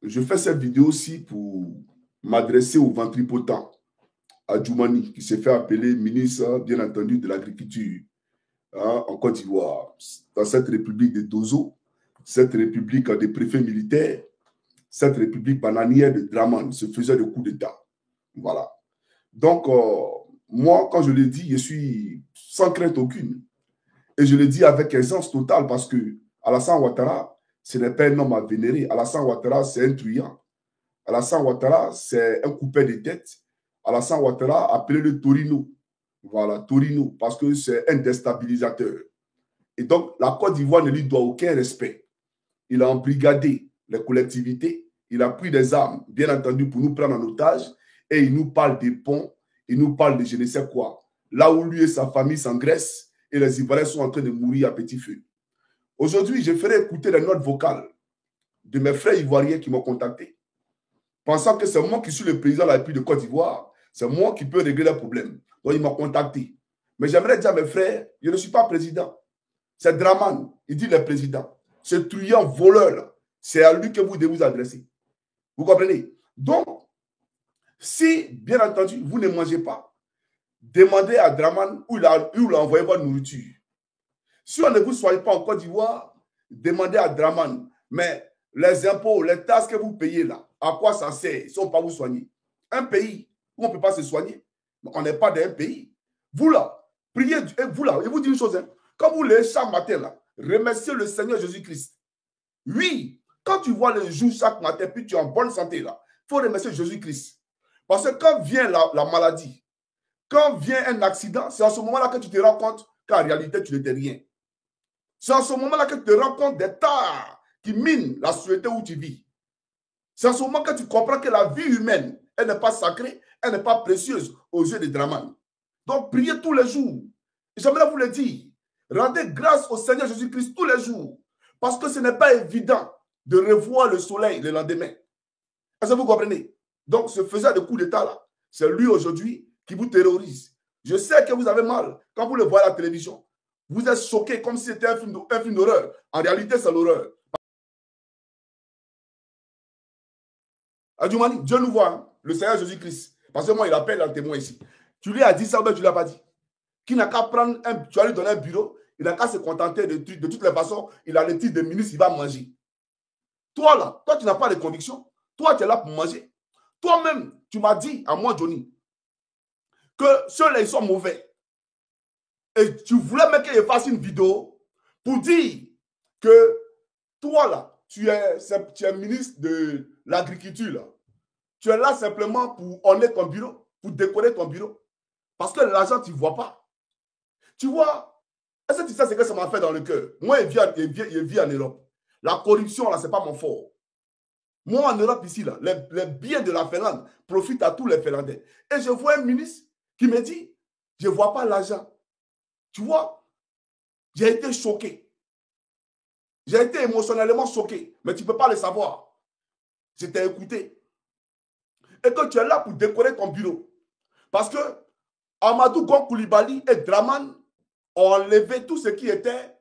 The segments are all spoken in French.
Je fais cette vidéo aussi pour m'adresser au ventripotent, à Djoumani, qui s'est fait appeler ministre, bien entendu, de l'Agriculture en Côte d'Ivoire, dans cette république de Dozo, cette république des préfets militaires, cette république bananière de Draman, se faisait de coups d'État. Voilà. Donc, moi, quand je le dis, je suis sans crainte aucune. Et je le dis avec aisance totale parce que Alassane Ouattara, ce n'est pas un homme à vénérer. Alassane Ouattara, c'est un truand. Alassane Ouattara, c'est un coupé de tête. Alassane Ouattara, appelez-le Torino. Voilà, Torino, parce que c'est un déstabilisateur. Et donc, la Côte d'Ivoire ne lui doit aucun respect. Il a embrigadé les collectivités, il a pris des armes, bien entendu, pour nous prendre en otage, et il nous parle des ponts, il nous parle de je ne sais quoi. Là où lui et sa famille s'engraissent, et les Ivoiriens sont en train de mourir à petit feu. Aujourd'hui, je ferai écouter les notes vocales de mes frères ivoiriens qui m'ont contacté, pensant que c'est moi qui suis le président de la République de Côte d'Ivoire, c'est moi qui peux régler les problèmes. Donc, ils m'ont contacté. Mais j'aimerais dire à mes frères, je ne suis pas président. C'est Draman, il dit le président. Ce truand voleur, c'est à lui que vous devez vous adresser. Vous comprenez? Donc, si, bien entendu, vous ne mangez pas, demandez à Draman où il a envoyé votre nourriture. Si on ne vous soigne pas en Côte d'Ivoire, demandez à Draman. Mais les impôts, les taxes que vous payez là, à quoi ça sert si on ne peut pas vous soigner? Un pays où on ne peut pas se soigner, on n'est pas d'un pays. Vous là, priez, et vous là, je vous dis une chose, hein, quand vous levez chaque matin là, remerciez le Seigneur Jésus-Christ. Oui, quand tu vois le jour chaque matin, puis tu es en bonne santé là, il faut remercier Jésus-Christ. Parce que quand vient la maladie, quand vient un accident, c'est en ce moment-là que tu te rends compte qu'en réalité, tu n'étais rien. C'est en ce moment-là que tu te rends compte des tares qui minent la société où tu vis. C'est en ce moment que tu comprends que la vie humaine, elle n'est pas sacrée, elle n'est pas précieuse aux yeux de Draman. Donc, priez tous les jours. J'aimerais vous le dire. Rendez grâce au Seigneur Jésus-Christ tous les jours. Parce que ce n'est pas évident de revoir le soleil le lendemain. Est-ce que vous comprenez? Donc, ce faisant de coup d'État-là, c'est lui aujourd'hui qui vous terrorise. Je sais que vous avez mal quand vous le voyez à la télévision. Vous êtes choqué comme si c'était un film d'horreur. En réalité, c'est l'horreur. Adjoumani, Dieu nous voit, hein? Le Seigneur Jésus-Christ. Parce que moi, il appelle un témoin ici. Tu lui as dit ça ou bien tu ne l'as pas dit? Qui n'a qu'à prendre tu vas lui donner un bureau, il n'a qu'à se contenter de toutes les façons, il a le titre de ministre, il va manger. Toi là, toi tu n'as pas de conviction. Toi tu es là pour manger. Toi-même, tu m'as dit à moi, Johnny, que ceux-là, ils sont mauvais. Et tu voulais même qu'il fasse une vidéo pour dire que toi là, tu es ministre de l'Agriculture. Tu es là simplement pour orner ton bureau, pour décorer ton bureau. Parce que l'argent, tu ne vois pas. Tu vois, est-ce que tu sais ce que ça m'a fait dans le cœur? Moi, je vis en Europe. La corruption, là, ce n'est pas mon fort. Moi, en Europe, ici, là, les biens de la Finlande profitent à tous les Finlandais. Et je vois un ministre qui me dit, je ne vois pas l'argent. Tu vois, j'ai été choqué. J'ai été émotionnellement choqué. Mais tu ne peux pas le savoir. Je t'ai écouté. Et que tu es là pour décorer ton bureau. Parce que Amadou Gon Coulibaly et Draman ont enlevé tout ce qui était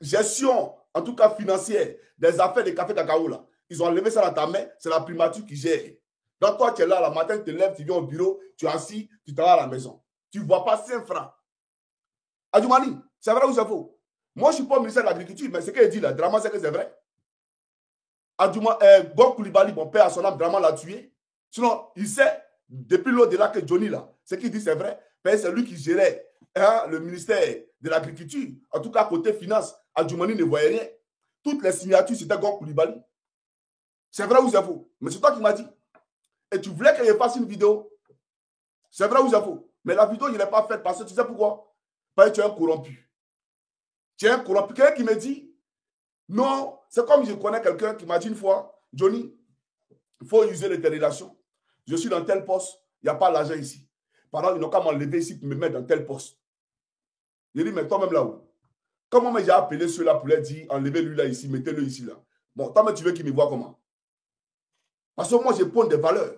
gestion, en tout cas financière, des affaires de café cacao là. Ils ont enlevé ça dans ta main, c'est la primature qui gère. Donc toi, tu es là, le matin, tu te lèves, tu viens au bureau, tu es assis, tu t'en vas à la maison. Tu ne vois pas 5 francs. Adjoumani, c'est vrai ou c'est faux? Moi, je ne suis pas ministère de l'Agriculture, mais ce qu'il dit là, Draman, c'est que c'est vrai. Gon Coulibaly, mon père, à son âme, Draman l'a tué. Sinon, il sait, depuis l'au-delà que Johnny là, ce qu'il dit c'est vrai, c'est lui qui gérait le ministère de l'Agriculture. En tout cas, côté finance, Adjoumani ne voyait rien. Toutes les signatures, c'était Gon Coulibaly. C'est vrai ou c'est faux? Mais c'est toi qui m'as dit. Et tu voulais que je fasse une vidéo. C'est vrai ou c'est faux? Mais la vidéo, je ne l'ai pas faite parce que tu sais pourquoi? Parce que tu es un corrompu. Tu es un corrompu. Quelqu'un qui me dit, non, c'est comme je connais quelqu'un qui m'a dit une fois, Johnny, il faut user les relations. Je suis dans tel poste, il n'y a pas l'argent ici. Par exemple, ils n'ont qu'à m'enlever ici pour me mettre dans tel poste. Je dis, mais toi-même là-haut, comment j'ai appelé ceux-là pour leur dire, enlevez-lui là ici, mettez-le ici là. Bon, toi-même, tu veux qu'ils me voient comment? Parce que moi, je prends des valeurs.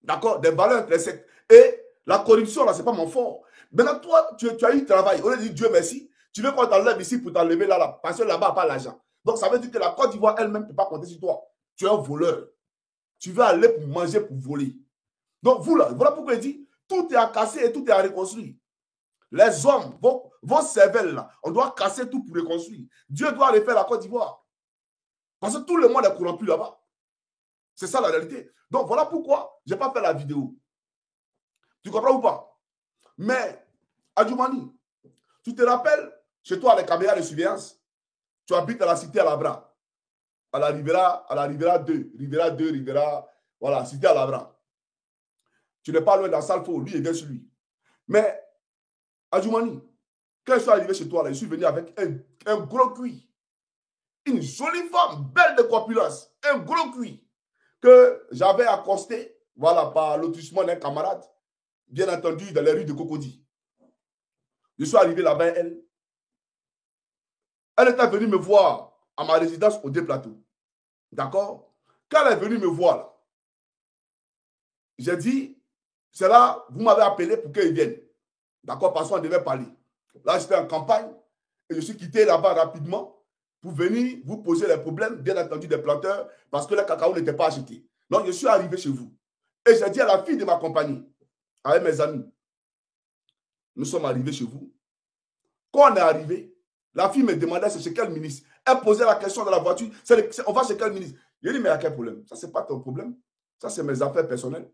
D'accord? Des valeurs intrinsèques. Et la corruption, là, ce n'est pas mon fort. Maintenant, toi, tu as eu travail. On a dit Dieu merci. Tu veux qu'on t'enlève ici pour t'enlever là, parce que là-bas, il n'y a pas l'argent. Donc, ça veut dire que la Côte d'Ivoire elle-même ne peut pas compter sur toi. Tu es un voleur. Tu veux aller pour manger, pour voler. Donc, vous là, voilà pourquoi il dit, tout est à casser et tout est à reconstruire. Les hommes, vos cervelles là, on doit casser tout pour reconstruire. Dieu doit refaire la Côte d'Ivoire. Parce que tout le monde est corrompu là-bas. C'est ça la réalité. Donc, voilà pourquoi je n'ai pas fait la vidéo. Tu comprends ou pas? Mais, Adjoumani, tu te rappelles, chez toi, les caméras de surveillance, tu habites à la cité à Labra, à la Rivera 2, voilà, cité à Labra. Tu n'es pas loin d'un Salfo, lui, il vient sur lui. Mais, Adjoumani, quand je suis arrivé chez toi, là, je suis venu avec un gros cuit. Une jolie femme, belle de corpulence, un gros cuit que j'avais accosté, voilà, par l'autruchement d'un camarade, bien entendu, dans les rues de Cocody. Je suis arrivé là-bas, elle était venue me voir à ma résidence au Deux-Plateaux. D'accord? Quand elle est venue me voir, là, j'ai dit, c'est là, vous m'avez appelé pour qu'ils viennent. D'accord? Parce qu'on devait parler. Là, j'étais en campagne et je suis quitté là-bas rapidement pour venir vous poser les problèmes, bien entendu, des planteurs, parce que le cacao n'était pas acheté. Donc, je suis arrivé chez vous. Et j'ai dit à la fille de ma compagnie, avec mes amis, nous sommes arrivés chez vous. Quand on est arrivé, la fille me demandait c'est chez quel ministre. Elle posait la question dans la voiture, on va chez quel ministre. J'ai dit, mais il y a quel problème? Ça, ce n'est pas ton problème. Ça, c'est mes affaires personnelles.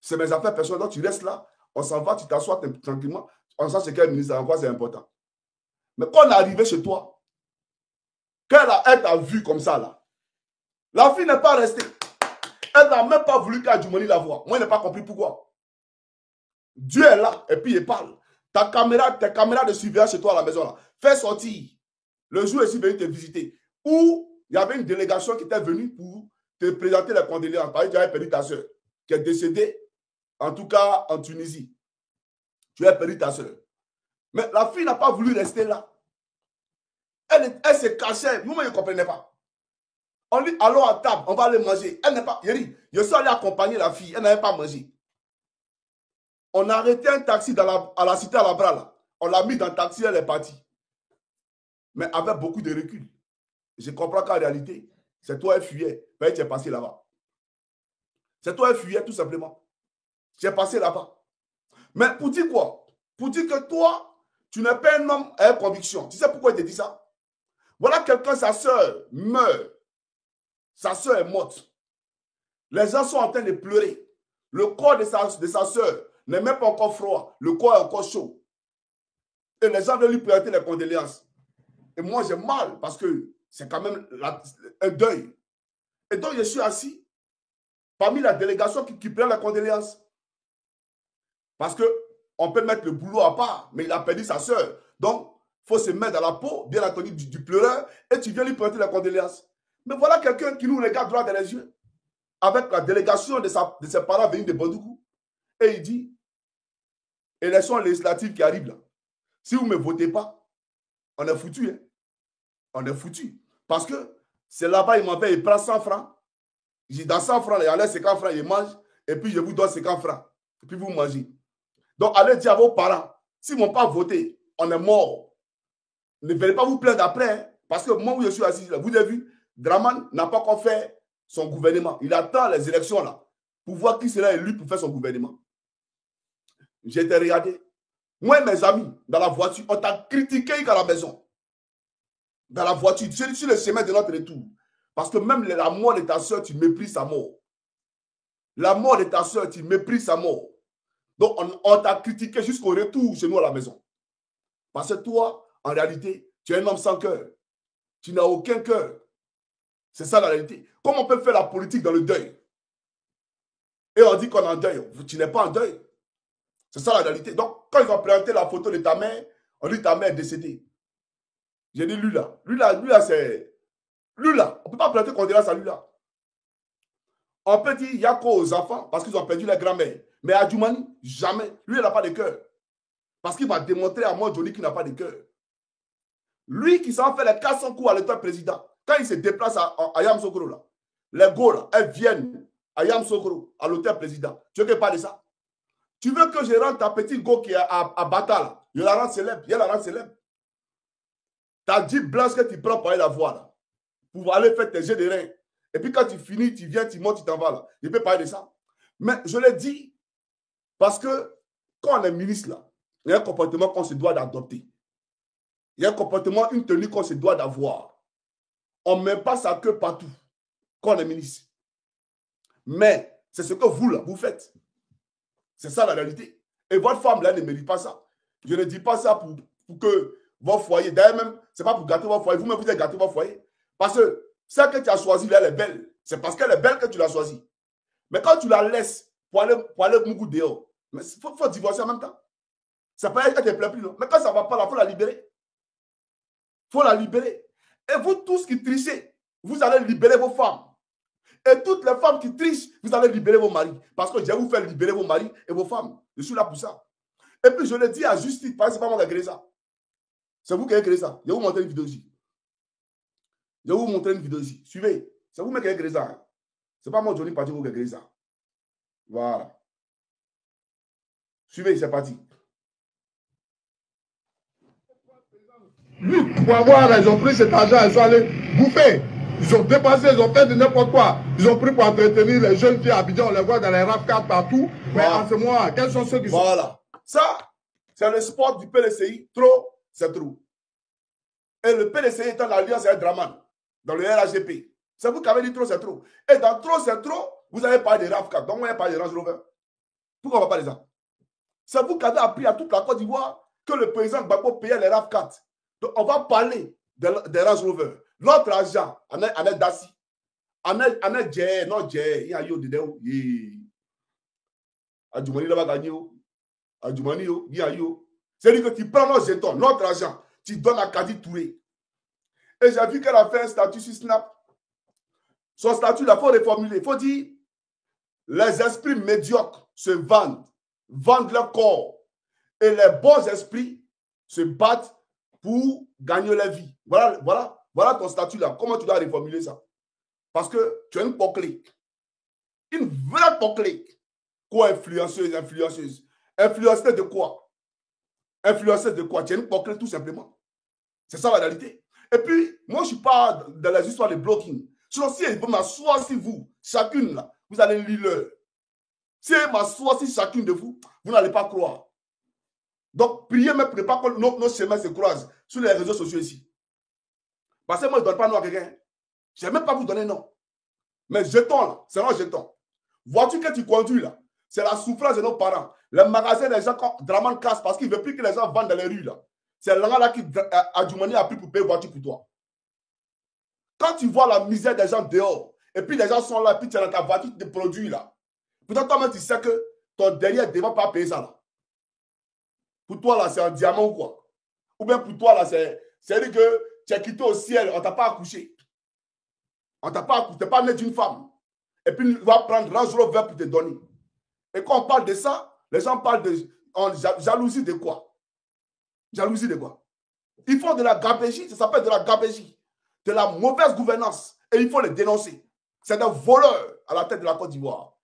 C'est mes affaires personnelles. Donc, tu restes là, on s'en va, tu t'assois tranquillement. On sait chez quel ministre, en quoi c'est important. Mais quand on est arrivé chez toi, quand elle t'a vu comme ça, là, la fille n'est pas restée. Elle n'a même pas voulu qu'Adjoumani la voie. Moi, je n'ai pas compris pourquoi. Dieu est là, et puis il parle. Tes caméras de surveillance chez toi à la maison, là, fais sortir. Le jour où je suis venu te visiter, où il y avait une délégation qui était venue pour te présenter les condoléances. Parce que tu avais perdu ta soeur, qui est décédée, en tout cas en Tunisie. Tu as perdu ta soeur. Mais la fille n'a pas voulu rester là. Elle se cachait. Nous, je ne comprenais pas. On dit, allons à table, on va aller manger. Elle n'est pas. Je suis allé accompagner la fille. Elle n'avait pas mangé. On a arrêté un taxi à la cité à la bras là. On l'a mis dans le taxi, elle est partie. Mais avec beaucoup de recul. Je comprends qu'en réalité, c'est toi qui fuyais. Mais tu es passé là-bas. C'est toi qui fuyais tout simplement. Tu es passé là-bas. Mais pour dire quoi? Pour dire que toi, tu n'es pas un homme à conviction. Tu sais pourquoi il te dit ça? Voilà quelqu'un, sa soeur meurt. Sa soeur est morte. Les gens sont en train de pleurer. Le corps de sa soeur n'est même pas encore froid. Le corps est encore chaud. Et les gens veulent lui présenter les condoléances. Et moi, j'ai mal parce que c'est quand même un deuil. Et donc, je suis assis parmi la délégation qui prend la condoléance. Parce qu'on peut mettre le boulot à part, mais il a perdu sa soeur. Donc, il faut se mettre dans la peau, bien entendu, du pleureur, et tu viens lui présenter la condoléance. Mais voilà quelqu'un qui nous regarde droit dans les yeux, avec la délégation de ses parents venus de Bandoukou, et il dit, élection législative qui arrive là, si vous ne me votez pas, on est foutu. Hein? On est foutu. Parce que c'est là-bas, il m'appelle, il prend 100 francs. J'ai dans 100 francs, il enlève 50 francs, il mange, et puis je vous donne 50 francs. Et puis vous mangez. Donc allez dire à vos parents, s'ils ne m'ont pas voté, on est mort. Ne venez pas vous plaindre après, hein? Parce que moi où je suis assis, là, vous avez vu, Draman n'a pas encore fait son gouvernement. Il attend les élections là, pour voir qui sera élu pour faire son gouvernement. J'ai été regardé. Moi et mes amis, dans la voiture, on t'a critiqué à la maison. Dans la voiture, sur le chemin de notre retour. Parce que même la mort de ta soeur, tu méprises sa mort. La mort de ta soeur, tu méprises sa mort. Donc, on t'a critiqué jusqu'au retour chez nous à la maison. Parce que toi, en réalité, tu es un homme sans cœur. Tu n'as aucun cœur. C'est ça la réalité. Comment on peut faire la politique dans le deuil? Et on dit qu'on est en deuil. Tu n'es pas en deuil. C'est ça la réalité. Donc, quand ils ont présenté la photo de ta mère, on dit ta mère est décédée. J'ai dit lui là. Lui là, c'est... Lui là, on ne peut pas présenter condoléances à lui là. On peut dire, il n'y a qu'aux enfants parce qu'ils ont perdu la grand-mère. Mais à Adjoumani, jamais. Lui, il n'a pas de cœur. Parce qu'il va démontrer à moi, Johnny, qu'il n'a pas de cœur. Lui qui s'en fait les 400 coups à l'état président, quand il se déplace à Yamoussoukro, là, les go, là, elles viennent à Yamoussoukro, à l'hôtel président. Tu veux que je parle de ça? Tu veux que je rentre ta petite go qui est à Bata, là? Je la rends célèbre. Je la rends célèbre. Ta Jeep blanche que tu prends pour aller la voir, là, pour aller faire tes jets de rein. Et puis quand tu finis, tu viens, tu montes, tu t'en vas là. Je peux parler de ça. Mais je l'ai dit parce que quand on est ministre là, il y a un comportement qu'on se doit d'adopter. Il y a un comportement, une tenue qu'on se doit d'avoir. On ne met pas sa queue partout quand on est ministre. Mais c'est ce que vous là, vous faites. C'est ça la réalité. Et votre femme là ne mérite pas ça. Je ne dis pas ça pour que votre foyer, d'ailleurs même, ce n'est pas pour gâter votre foyer. Vous-même, vous avez gâté votre foyer. Parce que celle que tu as choisie, là, elle est belle. C'est parce qu'elle est belle que tu l'as choisie. Mais quand tu la laisses pour aller beaucoup dehors, il faut divorcer en même temps. Ça peut être qu'elle ne te plaît plus. Non? Mais quand ça ne va pas, il faut la libérer. Il faut la libérer. Et vous tous qui trichez, vous allez libérer vos femmes. Et toutes les femmes qui trichent, vous allez libérer vos maris. Parce que je vais vous faire libérer vos maris et vos femmes. Je suis là pour ça. Et puis je le dis à justice, parce que ce n'est pas moi qui ai créé ça. C'est vous qui avez créé ça. Je vais vous montrer une vidéo ici. Je vais vous montrer une vidéo ici. Suivez. C'est vous qui avez créé ça. Hein? Ce n'est pas moi, Johnny Pacheco, qui ai créé ça. Voilà. Suivez, c'est parti. Lui, pour avoir, ils ont pris cet argent, ils sont allés bouffer. Ils ont dépensé, ils ont fait de n'importe quoi. Ils ont pris pour entretenir les jeunes filles à Abidjan, on les voit dans les RAF4 partout. Mais en ce moment, quels sont ceux qui sont... Voilà. Ça, c'est le sport du PLCI. Trop, c'est trop. Et le PLCI est en alliance avec Draman, dans le RAGP. C'est vous qui avez dit trop, c'est trop. Et dans trop, c'est trop, vous avez parlé de RAF4. Donc, on va parler de Range Rover. Pourquoi on va parler de ça? C'est vous qui avez appris à toute la Côte d'Ivoire que le président Gbagbo payait les RAF4. Donc, on va parler des Range Rover. Notre argent, on est d'assis. On est Djé, non Djé. Il y a eu des déos. Adjoumani là-bas gagné. Adjoumani, il y a eu. C'est-à-dire que tu prends nos jetons, notre argent, tu donnes à Kadi Touré. Et j'ai vu qu'elle a fait un statut sur Snap. Son statut, là, il faut reformuler. Il faut dire, les esprits médiocres se vendent leur corps. Et les bons esprits se battent pour gagner leur vie. Voilà ton statut là. Comment tu dois reformuler ça? Parce que tu as une poclée. Une vraie poclée. Quoi, influenceuse? Influenceuse de quoi? Influenceuse de quoi? Tu as une poclée tout simplement. C'est ça la réalité. Et puis, moi, je ne suis pas dans les histoires de blocking. Sinon, si elle veut m'asseoir si vous, chacune là, vous allez lire l'heure. Si elle m'assoit si chacune de vous, vous n'allez pas croire. Donc, priez, mais pour ne pas que nos chemins se croisent sur les réseaux sociaux ici. Parce que moi, je ne donne pas nom à quelqu'un. Je ne vais même pas vous donner nom. Mais jetons là, c'est un jeton. Voiture que tu conduis là, c'est la souffrance de nos parents. Les magasins, les gens, quand Draman casse parce qu'il ne veut plus que les gens vendent dans les rues là. C'est là qui Adjoumani a pris pour payer voiture pour toi. Quand tu vois la misère des gens dehors, et puis les gens sont là, et puis tu es dans ta voiture de produits là. Pourtant, toi-même, tu sais que ton derrière ne va pas payer ça là. Pour toi là, c'est un diamant ou quoi? Ou bien pour toi là, c'est-à-dire que tu es quitté au ciel, on ne t'a pas accouché. On ne t'a pas accouché, tu n'es pas né d'une femme. Et puis, tu vas prendre Range Rover pour te donner. Et quand on parle de ça, les gens parlent de jalousie de quoi? Jalousie de quoi? Ils font de la gabégie, ça s'appelle de la gabégie, de la mauvaise gouvernance. Et il faut les dénoncer. C'est des voleurs à la tête de la Côte d'Ivoire.